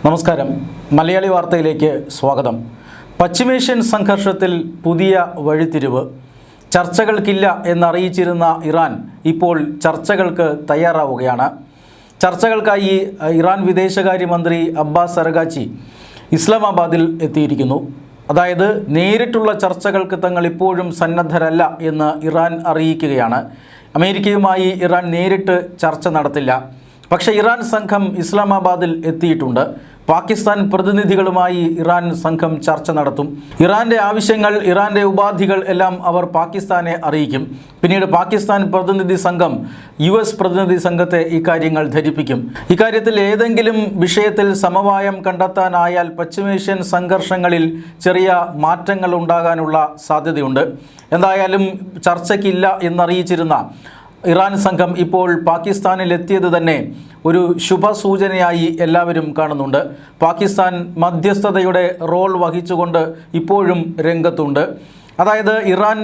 നമസ്കാരം. മലയാളി വാർത്തയിലേക്ക് സ്വാഗതം. പശ്ചിമേഷ്യൻ സംഘർഷത്തിൽ പുതിയ വഴിത്തിരിവ്. ചർച്ചകൾക്കില്ല എന്നറിയിച്ചിരുന്ന ഇറാൻ ഇപ്പോൾ ചർച്ചകൾക്ക് തയ്യാറാവുകയാണ്. ചർച്ചകൾക്കായി ഇറാൻ വിദേശകാര്യമന്ത്രി അബ്ബാസ് അരഗാച്ചി ഇസ്ലാമാബാദിൽ എത്തിയിരിക്കുന്നു. അതായത് നേരിട്ടുള്ള ചർച്ചകൾക്ക് തങ്ങൾ ഇപ്പോഴും സന്നദ്ധരല്ല എന്ന് ഇറാൻ അറിയിക്കുകയാണ്. അമേരിക്കയുമായി ഇറാൻ നേരിട്ട് ചർച്ച നടത്തില്ല. പക്ഷേ ഇറാൻ സംഘം ഇസ്ലാമാബാദിൽ എത്തിയിട്ടുണ്ട്. പാകിസ്ഥാൻ പ്രതിനിധികളുമായി ഇറാൻ സംഘം ചർച്ച നടത്തും. ഇറാൻ്റെ ആവശ്യങ്ങൾ, ഇറാൻ്റെ ഉപാധികൾ എല്ലാം അവർ പാകിസ്ഥാനെ അറിയിക്കും. പിന്നീട് പാകിസ്ഥാൻ പ്രതിനിധി സംഘം US പ്രതിനിധി സംഘത്തെ ഇക്കാര്യങ്ങൾ ധരിപ്പിക്കും. ഇക്കാര്യത്തിൽ ഏതെങ്കിലും വിഷയത്തിൽ സമവായം കണ്ടെത്താനായാൽ പശ്ചിമേഷ്യൻ സംഘർഷങ്ങളിൽ ചെറിയ മാറ്റങ്ങൾ ഉണ്ടാകാനുള്ള സാധ്യതയുണ്ട്. എന്തായാലും ചർച്ചയ്ക്കില്ല എന്നറിയിച്ചിരുന്ന ഇറാൻ സംഘം ഇപ്പോൾ പാകിസ്ഥാനിലെത്തിയത് തന്നെ ഒരു ശുഭസൂചനയായി എല്ലാവരും കാണുന്നുണ്ട്. പാകിസ്ഥാൻ മധ്യസ്ഥതയുടെ റോൾ വഹിച്ചുകൊണ്ട് ഇപ്പോഴും രംഗത്തുണ്ട്. അതായത് ഇറാൻ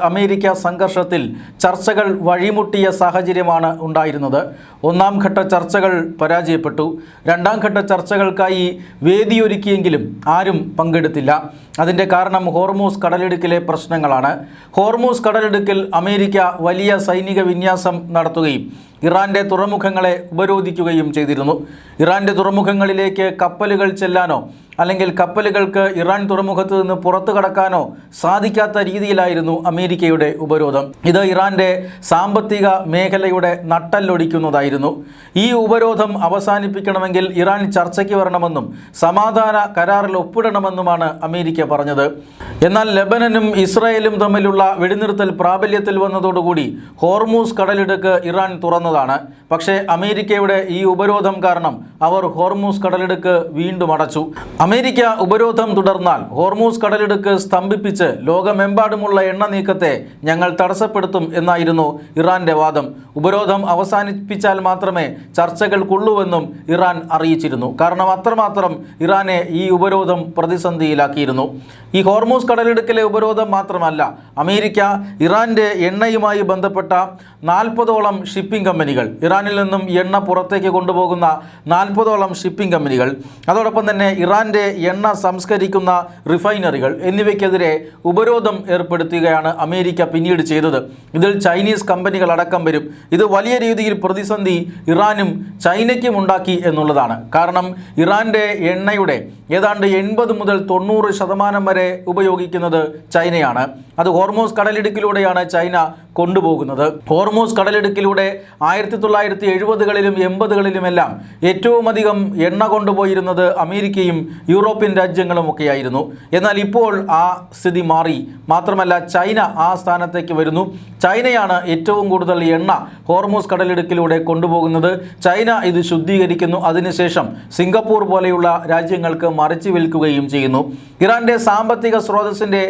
അമേരിക്ക സംഘർഷത്തിൽ ചർച്ചകൾ വഴിമുട്ടിയ സാഹചര്യമാണ് ഉണ്ടായിരുന്നത്. ഒന്നാം ഘട്ട ചർച്ചകൾ പരാജയപ്പെട്ടു. രണ്ടാം ഘട്ട ചർച്ചകൾക്കായി വേദിയൊരുക്കിയെങ്കിലും ആരും പങ്കെടുത്തില്ല. അതിൻ്റെ കാരണം ഹോർമൂസ് കടലിടുക്കിലെ പ്രശ്നങ്ങളാണ്. ഹോർമൂസ് കടലിടുക്കിൽ അമേരിക്ക വലിയ സൈനിക വിന്യാസം നടത്തുകയും ഇറാൻ്റെ തുറമുഖങ്ങളെ ഉപരോധിക്കുകയും ചെയ്തിരുന്നു. ഇറാൻ്റെ തുറമുഖങ്ങളിലേക്ക് കപ്പലുകൾ ചെല്ലാനോ അല്ലെങ്കിൽ കപ്പലുകൾക്ക് ഇറാൻ തുറമുഖത്ത് നിന്ന് പുറത്തു കടക്കാനോ സാധിക്കാത്ത രീതിയിലായിരുന്നു അമേരിക്കയുടെ ഉപരോധം. ഇത് ഇറാൻ്റെ സാമ്പത്തിക മേഖലയുടെ നട്ടെല്ലൊടിക്കുന്നതായിരുന്നു. ഈ ഉപരോധം അവസാനിപ്പിക്കണമെങ്കിൽ ഇറാൻ ചർച്ചയ്ക്ക് വരണമെന്നും സമാധാന കരാറിൽ ഒപ്പിടണമെന്നുമാണ് അമേരിക്ക പറഞ്ഞത്. എന്നാൽ ലെബനനും ഇസ്രായേലും തമ്മിലുള്ള വെടിനിർത്തൽ പ്രാബല്യത്തിൽ വന്നതോടുകൂടി ഹോർമൂസ് കടലിടുക്ക് ഇറാൻ തുറന്നതാണ്. പക്ഷേ അമേരിക്കയുടെ ഈ ഉപരോധം കാരണം അവർ ഹോർമൂസ് കടലിടുക്ക് വീണ്ടും അടച്ചു. അമേരിക്ക ഉപരോധം തുടർന്നാൽ ഹോർമൂസ് കടലിടുക്ക് സ്തംഭിപ്പിച്ച് ലോകമെമ്പാടുമുള്ള എണ്ണ നീക്കത്തെ ഞങ്ങൾ തടസ്സപ്പെടുത്തും എന്നായിരുന്നു ഇറാൻ്റെ വാദം. ഉപരോധം അവസാനിപ്പിച്ചാൽ മാത്രമേ ചർച്ചകൾക്കുള്ളൂവെന്നും ഇറാൻ അറിയിച്ചിരുന്നു. കാരണം അത്രമാത്രം ഇറാനെ ഈ ഉപരോധം പ്രതിസന്ധിയിലാക്കിയിരുന്നു. ഈ ഹോർമൂസ് കടലിടുക്കിലെ ഉപരോധം മാത്രമല്ല, അമേരിക്ക ഇറാൻ്റെ എണ്ണയുമായി ബന്ധപ്പെട്ട 40ഓളം ഷിപ്പിംഗ് കമ്പനികൾ, ഇറാനിൽ നിന്നും എണ്ണ പുറത്തേക്ക് കൊണ്ടുപോകുന്ന 40ഓളം ഷിപ്പിംഗ് കമ്പനികൾ, അതോടൊപ്പം തന്നെ ഇറാൻ്റെ എണ്ണ സംസ്കരിക്കുന്ന റിഫൈനറികൾ എന്നിവയ്ക്കെതിരെ ഉപരോധം ഏർപ്പെടുത്തുകയാണ് അമേരിക്ക പിന്നീട് ചെയ്തത്. ഇതിൽ ചൈനീസ് കമ്പനികൾ അടക്കം വരും. ഇത് വലിയ രീതിയിൽ പ്രതിസന്ധി ഇറാനും ചൈനയ്ക്കും ഉണ്ടാക്കി എന്നുള്ളതാണ്. കാരണം ഇറാൻ്റെ എണ്ണയുടെ ഏതാണ്ട് 80 മുതൽ 90% വരെ ഉപയോഗിക്കുന്നത് ചൈനയാണ്. അത് ഹോർമൂസ് കടലിടുക്കിലൂടെയാണ് ചൈന കൊണ്ടുപോകുന്നത്. ഹോർമൂസ് കടലിടുക്കിലൂടെ 1970കളിലും 80കളിലുമെല്ലാം ഏറ്റവും അധികം എണ്ണ കൊണ്ടുപോയിരുന്നത് അമേരിക്കയും യൂറോപ്യൻ രാജ്യങ്ങളും ഒക്കെയായിരുന്നു. എന്നാൽ ഇപ്പോൾ ആ സ്ഥിതി മാറി. മാത്രമല്ല ചൈന ആ സ്ഥാനത്തേക്ക് വരുന്നു. ചൈനയാണ് ഏറ്റവും കൂടുതൽ എണ്ണ ഹോർമൂസ് കടലിടുക്കിലൂടെ കൊണ്ടുപോകുന്നത്. ചൈന ഇത് ശുദ്ധീകരിക്കുന്നു. അതിനുശേഷം സിംഗപ്പൂർ പോലെയുള്ള രാജ്യങ്ങൾക്ക് മറിച്ചു വിൽക്കുകയും ചെയ്യുന്നു. ഇറാൻ്റെ സാമ്പത്തിക സ്രോതസ്സിൻ്റെ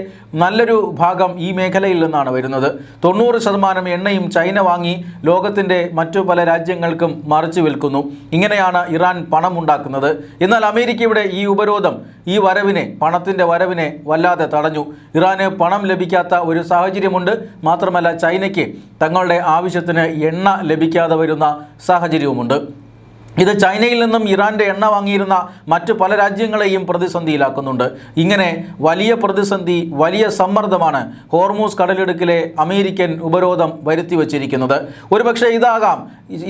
നല്ലൊരു ഭാഗം ഈ മേഖലയിൽ നിന്നാണ് വരുന്നത്. 90% എണ്ണയും ചൈന വാങ്ങി ലോകത്തിൻ്റെ മറ്റു പല രാജ്യങ്ങൾക്കും മറിച്ചു വിൽക്കുന്നു. ഇങ്ങനെയാണ് ഇറാൻ പണം ഉണ്ടാക്കുന്നത്. എന്നാൽ അമേരിക്കയുടെ ഈ ഉപരോധം ഈ വരവിനെ, പണത്തിൻ്റെ വരവിനെ വല്ലാതെ തടഞ്ഞു. ഇറാന് പണം ലഭിക്കാത്ത ഒരു സാഹചര്യമുണ്ട്. മാത്രമല്ല ചൈനയ്ക്ക് തങ്ങളുടെ ആവശ്യത്തിന് എണ്ണ ലഭിക്കാതെ വരുന്ന സാഹചര്യവുമുണ്ട്. ഇത് ചൈനയിൽ നിന്നും ഇറാൻ്റെ എണ്ണ വാങ്ങിയിരുന്ന മറ്റു പല രാജ്യങ്ങളെയും പ്രതിസന്ധിയിലാക്കുന്നുണ്ട്. ഇങ്ങനെ വലിയ പ്രതിസന്ധി, വലിയ സമ്മർദ്ദമാണ് ഹോർമൂസ് കടലിടുക്കിലെ അമേരിക്കൻ ഉപരോധം വരുത്തി വച്ചിരിക്കുന്നത്. ഒരുപക്ഷെ ഇതാകാം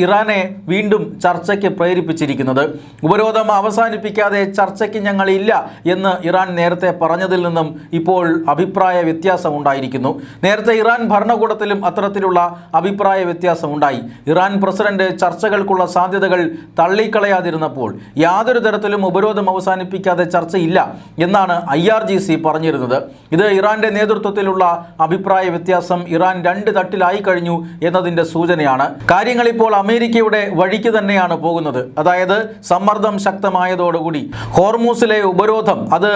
ഇറാനെ വീണ്ടും ചർച്ചയ്ക്ക് പ്രേരിപ്പിച്ചിരിക്കുന്നത്. ഉപരോധം അവസാനിപ്പിക്കാതെ ചർച്ചയ്ക്ക് ഞങ്ങളില്ല എന്ന് ഇറാൻ നേരത്തെ പറഞ്ഞതിൽ നിന്നും ഇപ്പോൾ അഭിപ്രായ വ്യത്യാസം ഉണ്ടായിരിക്കുന്നു. നേരത്തെ ഇറാൻ ഭരണകൂടത്തിലും അത്തരത്തിലുള്ള അഭിപ്രായ വ്യത്യാസം ഉണ്ടായി. ഇറാൻ പ്രസിഡന്റ് ചർച്ചകൾക്കുള്ള സാധ്യതകൾ തള്ളിക്കളയാതിരുന്നപ്പോൾ യാതൊരു തരത്തിലും ഉപരോധം അവസാനിപ്പിക്കാതെ ചർച്ചയില്ല എന്നാണ് IRGC പറഞ്ഞിരുന്നത്. ഇത് ഇറാൻ്റെ നേതൃത്വത്തിലുള്ള അഭിപ്രായ വ്യത്യാസം ഇറാൻ 2 തട്ടിലായി കഴിഞ്ഞു എന്നതിൻ്റെ സൂചനയാണ്. കാര്യങ്ങൾ ഇപ്പോൾ അമേരിക്കയുടെ വഴിക്ക് തന്നെയാണ് പോകുന്നത്. അതായത് സമ്മർദ്ദം ശക്തമായതോടുകൂടി ഹോർമൂസിലെ ഉപരോധം അത്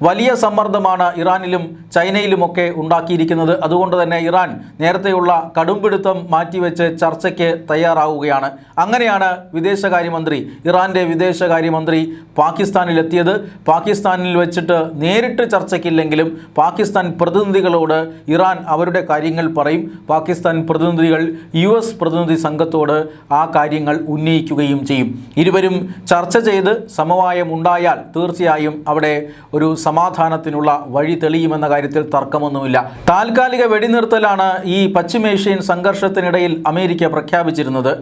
വലിയ സമ്മർദ്ദമാണ് ഇറാനിലും ചൈനയിലുമൊക്കെ ഉണ്ടാക്കിയിരിക്കുന്നത്. അതുകൊണ്ട് തന്നെ ഇറാൻ നേരത്തെയുള്ള കടുംപിടുത്തം മാറ്റിവെച്ച് ചർച്ചയ്ക്ക് തയ്യാറാവുകയാണ്. അങ്ങനെയാണ് വിദേശകാര്യ വിദേശകാര്യമന്ത്രി, ഇറാൻ്റെ വിദേശകാര്യമന്ത്രി പാകിസ്ഥാനിലെത്തിയത്. പാകിസ്ഥാനിൽ വെച്ചിട്ട് നേരിട്ട് ചർച്ചയ്ക്കില്ലെങ്കിലും പാകിസ്ഥാൻ പ്രതിനിധികളോട് ഇറാൻ അവരുടെ കാര്യങ്ങൾ പറയും. പാകിസ്ഥാൻ പ്രതിനിധികൾ US പ്രതിനിധി സംഘത്തോട് ആ കാര്യങ്ങൾ ഉന്നയിക്കുകയും ചെയ്യും. ഇരുവരും ചർച്ച ചെയ്ത് സമവായമുണ്ടായാൽ തീർച്ചയായും അവിടെ ഒരു സമാധാനത്തിനുള്ള വഴി തെളിയുമെന്ന കാര്യത്തിൽ തർക്കമൊന്നുമില്ല. താൽക്കാലിക വെടിനിർത്തലാണ് ഈ പശ്ചിമേഷ്യൻ സംഘർഷത്തിനിടയിൽ അമേരിക്ക പ്രഖ്യാപിച്ചിരുന്നത്.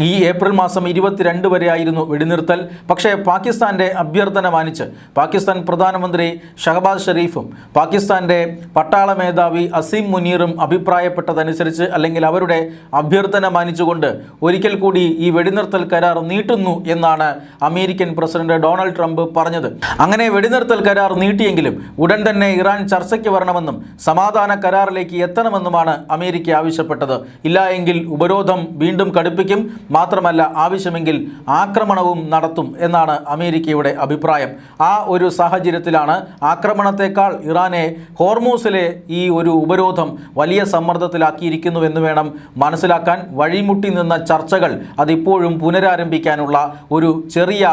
ഈ ഏപ്രിൽ മാസം 22 വരെയായിരുന്നു വെടിനിർത്തൽ. പക്ഷേ പാകിസ്ഥാൻ്റെ അഭ്യർത്ഥന മാനിച്ച് പാകിസ്ഥാൻ പ്രധാനമന്ത്രി ഷഹബാസ് ഷെരീഫും പാകിസ്ഥാൻ്റെ പട്ടാള മേധാവി അസീം മുനീറും അഭിപ്രായപ്പെട്ടതനുസരിച്ച്, അല്ലെങ്കിൽ അവരുടെ അഭ്യർത്ഥന മാനിച്ചുകൊണ്ട് ഒരിക്കൽ കൂടി ഈ വെടിനിർത്തൽ കരാർ നീട്ടുന്നു എന്നാണ് അമേരിക്കൻ പ്രസിഡന്റ് ഡൊണാൾഡ് ട്രംപ് പറഞ്ഞത്. അങ്ങനെ വെടിനിർത്തൽ കരാർ നീട്ടിയെങ്കിലും ഉടൻ തന്നെ ഇറാൻ ചർച്ചയ്ക്ക് വരണമെന്നും സമാധാന കരാറിലേക്ക് എത്തണമെന്നുമാണ് അമേരിക്ക ആവശ്യപ്പെട്ടത്. ഇല്ല എങ്കിൽ ഉപരോധം വീണ്ടും കടുപ്പിക്കും, മാത്രമല്ല ആവശ്യമെങ്കിൽ ആക്രമണവും നടത്തും എന്നാണ് അമേരിക്കയുടെ അഭിപ്രായം. ആ ഒരു സാഹചര്യത്തിലാണ് ആക്രമണത്തെക്കാൾ ഇറാനെ ഹോർമൂസിലെ ഈ ഒരു ഉപരോധം വലിയ സമ്മർദ്ദത്തിലാക്കിയിരിക്കുന്നുവെന്ന് വേണം മനസ്സിലാക്കാൻ. വഴിമുട്ടി നിന്ന ചർച്ചകൾ അതിപ്പോഴും പുനരാരംഭിക്കാനുള്ള ഒരു ചെറിയ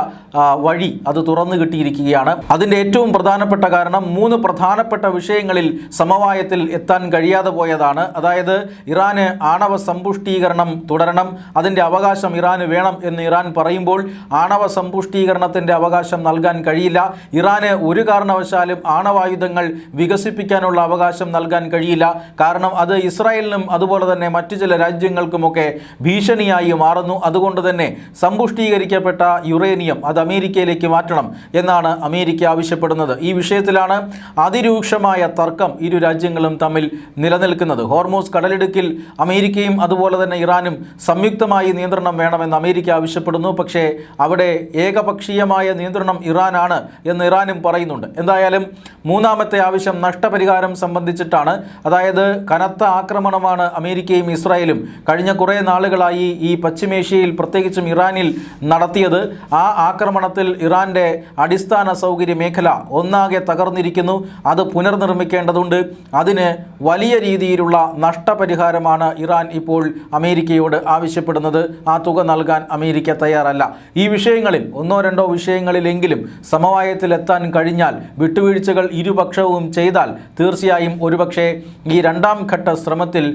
വഴി അത് തുറന്നു കിട്ടിയിരിക്കുകയാണ്. അതിൻ്റെ ഏറ്റവും പ്രധാനപ്പെട്ട കാരണം 3 പ്രധാനപ്പെട്ട വിഷയങ്ങളിൽ സമവായത്തിൽ എത്താൻ കഴിയാതെ പോയതാണ്. അതായത് ഇറാന് ആണവ സമ്പുഷ്ടീകരണം തുടരണം, അതിൻ്റെ അവകാശം ഇറാന് വേണം എന്ന് ഇറാൻ പറയുമ്പോൾ ആണവ സമ്പുഷ്ടീകരണത്തിൻ്റെ അവകാശം നൽകാൻ കഴിയില്ല. ഇറാന് ഒരു കാരണവശാലും ആണവായുധങ്ങൾ വികസിപ്പിക്കാനുള്ള അവകാശം നൽകാൻ കഴിയില്ല. കാരണം അത് ഇസ്രായേലിനും അതുപോലെ തന്നെ മറ്റു ചില രാജ്യങ്ങൾക്കുമൊക്കെ ഭീഷണിയായി മാറുന്നു. അതുകൊണ്ട് തന്നെ സമ്പുഷ്ടീകരിക്കപ്പെട്ട യുറേനിയം അത് അമേരിക്കയിലേക്ക് മാറ്റണം എന്നാണ് അമേരിക്ക ആവശ്യപ്പെടുന്നത്. ഈ വിഷയത്തിലാണ് അതിരൂക്ഷമായ തർക്കം ഇരു രാജ്യങ്ങളും തമ്മിൽ നിലനിൽക്കുന്നത്. ഹോർമൂസ് കടലിടുക്കിൽ അമേരിക്കയും അതുപോലെ തന്നെ ഇറാനും സംയുക്തമായി നിയന്ത്രണം വേണമെന്ന് അമേരിക്ക ആവശ്യപ്പെടുന്നു. പക്ഷേ അവിടെ ഏകപക്ഷീയമായ നിയന്ത്രണം ഇറാനാണ് എന്ന് ഇറാനും പറയുന്നുണ്ട്. എന്തായാലും മൂന്നാമത്തെ ആവശ്യം നഷ്ടപരിഹാരം സംബന്ധിച്ചിട്ടാണ്. അതായത് കനത്ത ആക്രമണമാണ് അമേരിക്കയും ഇസ്രായേലും കഴിഞ്ഞ കുറേ നാളുകളായി ഈ പശ്ചിമേഷ്യയിൽ പ്രത്യേകിച്ചും ഇറാനിൽ നടത്തിയത്. ആ ആക്രമണത്തിൽ ഇറാൻ്റെ അടിസ്ഥാന സൗകര്യ മേഖല ഒന്നാകെ തകർന്നിരിക്കുന്നു. അത് പുനർനിർമ്മിക്കേണ്ടതുണ്ട്. അതിന് വലിയ രീതിയിലുള്ള നഷ്ടപരിഹാരമാണ് ഇറാൻ ഇപ്പോൾ അമേരിക്കയോട് ആവശ്യപ്പെടുന്നത്. ആ തുക നൽകാൻ അമേരിക്ക തയ്യാറല്ല. ഈ വിഷയങ്ങളിൽ 1-2 വിഷയങ്ങളിലെങ്കിലും സമവായത്തിലെത്താൻ കഴിഞ്ഞാൽ, വിട്ടുവീഴ്ചകൾ ഇരുപക്ഷവും ചെയ്താൽ തീർച്ചയായും ഒരുപക്ഷെ ഈ 2ാം ഘട്ട ശ്രമത്തിൽ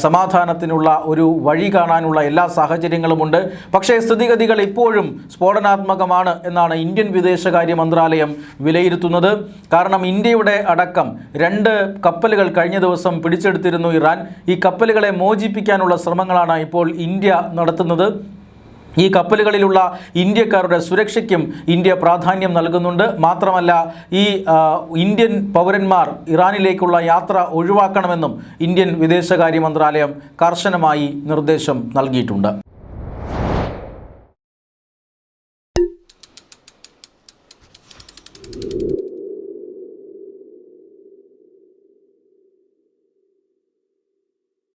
സമാധാനത്തിനുള്ള ഒരു വഴി കാണാനുള്ള എല്ലാ സാഹചര്യങ്ങളുമുണ്ട്. പക്ഷേ സ്ഥിതിഗതികൾ ഇപ്പോഴും സ്ഫോടനാത്മകമാണ് എന്നാണ് ഇന്ത്യൻ വിദേശകാര്യ മന്ത്രാലയം വിലയിരുത്തുന്നത്. കാരണം ഇന്ത്യയുടെ അടക്കം 2 കപ്പലുകൾ കഴിഞ്ഞ ദിവസം പിടിച്ചെടുത്തിരുന്നു ഇറാൻ. ഈ കപ്പലുകളെ മോചിപ്പിക്കാനുള്ള ശ്രമങ്ങളാണ് ഇപ്പോൾ ഇന്ത്യ നടത്തുന്നത്. ഈ കപ്പലുകളിലുള്ള ഇന്ത്യക്കാരുടെ സുരക്ഷയ്ക്കും ഇന്ത്യ പ്രാധാന്യം നൽകുന്നുണ്ട്. മാത്രമല്ല ഈ ഇന്ത്യൻ പൗരന്മാർ ഇറാനിലേക്കുള്ള യാത്ര ഒഴിവാക്കണമെന്നും ഇന്ത്യൻ വിദേശകാര്യ മന്ത്രാലയം കർശനമായി നിർദ്ദേശം നൽകിയിട്ടുണ്ട്.